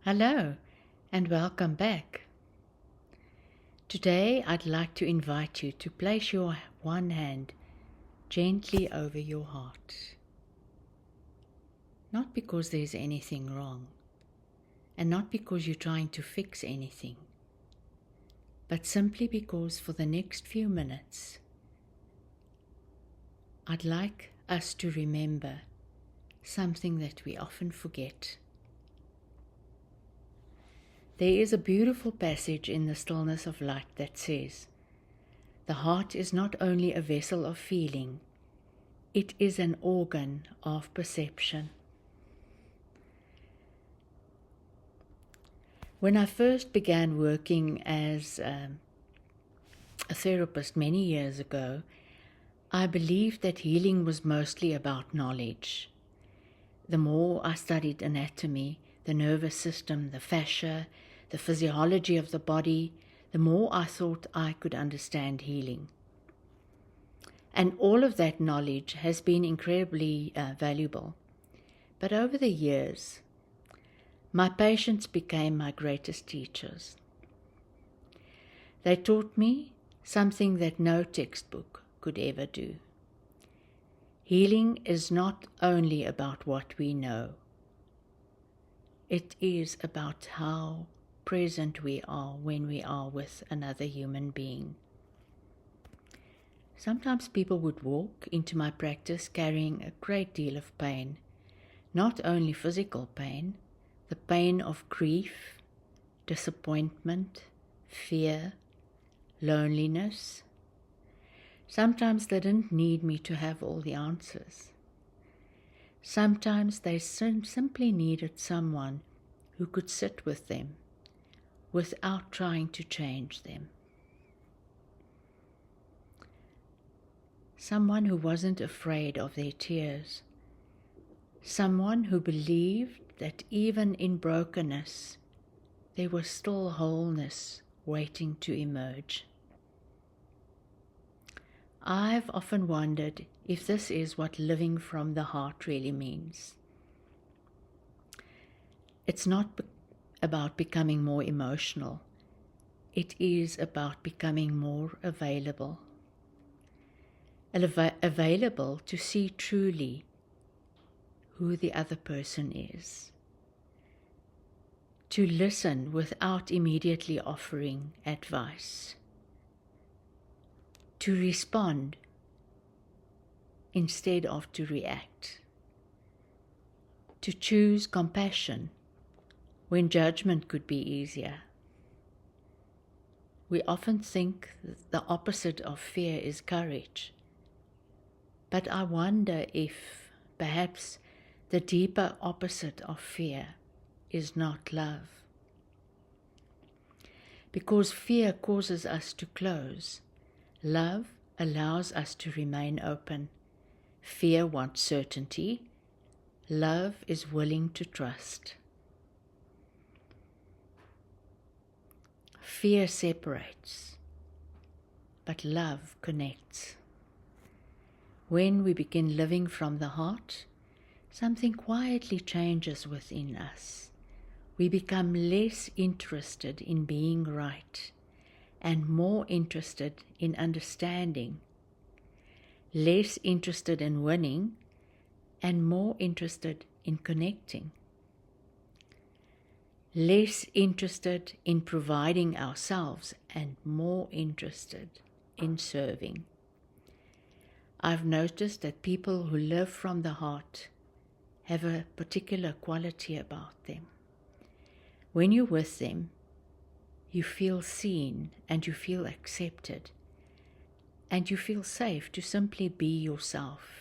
Hello and welcome back. Today I'd like to invite you to place your one hand gently over your heart. Not because there's anything wrong, and not because you're trying to fix anything, but simply because for the next few minutes I'd like us to remember something that we often forget. There is a beautiful passage in the Stillness of Light that says, "The heart is not only a vessel of feeling, it is an organ of perception." When I first began working as a therapist many years ago, I believed that healing was mostly about knowledge. The more I studied anatomy, the nervous system, the fascia, the physiology of the body, the more I thought I could understand healing. And all of that knowledge has been incredibly valuable. But over the years, my patients became my greatest teachers. They taught me something that no textbook could ever do. Healing is not only about what we know. It is about how present we are when we are with another human being. Sometimes people would walk into my practice carrying a great deal of pain, not only physical pain, the pain of grief, disappointment, fear, loneliness. Sometimes they didn't need me to have all the answers. Sometimes they simply needed someone who could sit with them without trying to change them. Someone who wasn't afraid of their tears. Someone who believed that even in brokenness, there was still wholeness waiting to emerge. I've often wondered if this is what living from the heart really means. It's not about becoming more emotional. It is about becoming more available. Available to see truly who the other person is. To listen without immediately offering advice. To respond instead of to react. To choose compassion when judgment could be easier. We often think that the opposite of fear is courage. But I wonder if perhaps the deeper opposite of fear is not love. Because fear causes us to close. Love allows us to remain open. Fear wants certainty. Love is willing to trust. Fear separates, but love connects. When we begin living from the heart, something quietly changes within us. We become less interested in being right and more interested in understanding, less interested in winning and more interested in connecting. Less interested in providing ourselves and more interested in serving. I've noticed that people who live from the heart have a particular quality about them. When you're with them, you feel seen and you feel accepted and you feel safe to simply be yourself.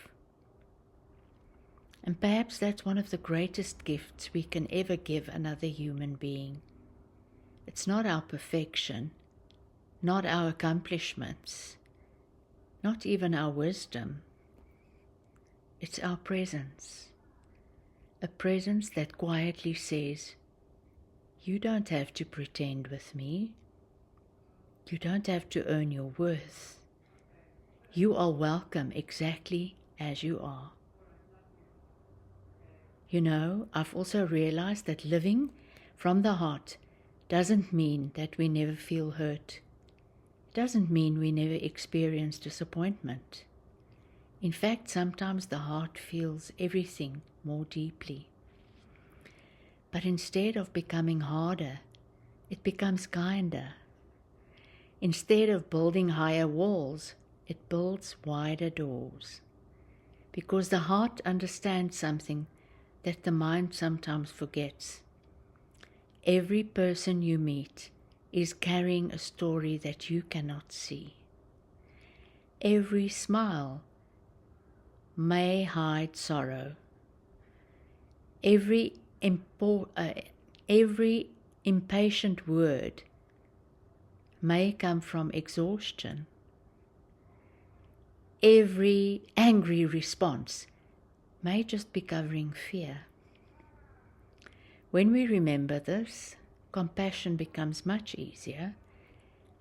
And perhaps that's one of the greatest gifts we can ever give another human being. It's not our perfection, not our accomplishments, not even our wisdom. It's our presence. A presence that quietly says, "You don't have to pretend with me. You don't have to earn your worth. You are welcome exactly as you are." You know, I've also realized that living from the heart doesn't mean that we never feel hurt. It doesn't mean we never experience disappointment. In fact, sometimes the heart feels everything more deeply. But instead of becoming harder, it becomes kinder. Instead of building higher walls, it builds wider doors. Because the heart understands something that the mind sometimes forgets. Every person you meet is carrying a story that you cannot see. Every smile may hide sorrow. Every impatient word may come from exhaustion. Every angry response may just be covering fear. When we remember this, compassion becomes much easier,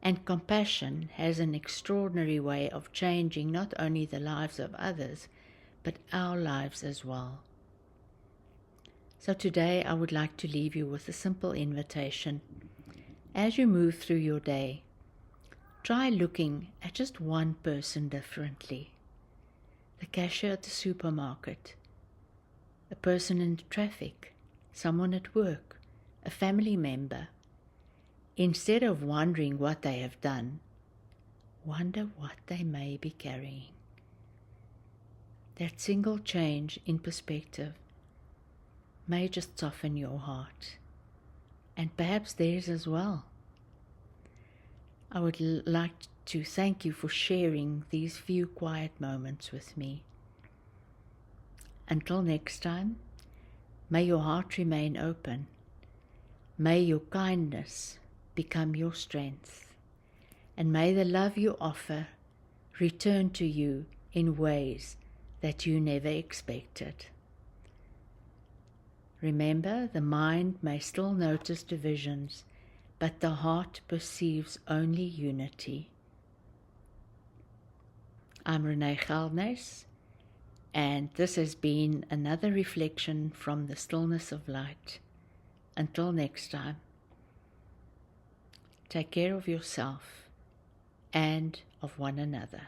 and compassion has an extraordinary way of changing not only the lives of others, but our lives as well. So today I would like to leave you with a simple invitation. As you move through your day, try looking at just one person differently. The cashier at the supermarket, a person in traffic, someone at work, a family member. Instead of wondering what they have done, wonder what they may be carrying. That single change in perspective may just soften your heart, and perhaps theirs as well. I would like to thank you for sharing these few quiet moments with me. Until next time, may your heart remain open. May your kindness become your strength. And may the love you offer return to you in ways that you never expected. Remember, the mind may still notice divisions, but the heart perceives only unity. I'm Renee Geldnys, and this has been another reflection from the stillness of light. Until next time, take care of yourself and of one another.